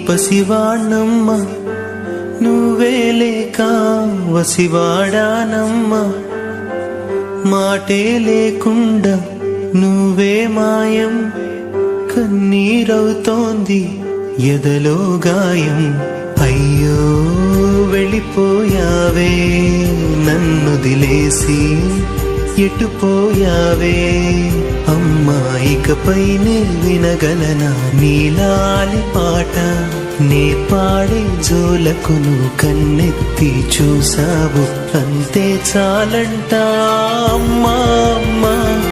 పసివాణ్ణమ్మ నువ్వే లేక వసివాడానమ్మ మాటే లేకుండా నువ్వే మాయం కన్నీరవుతోంది ఎదలో గాయం అయ్యో వెళ్ళిపోయావే నన్నొదిలేసి ఎటుపోయావే అమ్మా ఇకపై నే వినగలనా నీలాలి పాట నే పాడే జోలకు నువ్వు కన్నెత్తి చూసావు అంతే చాలంటా అమ్మా అమ్మా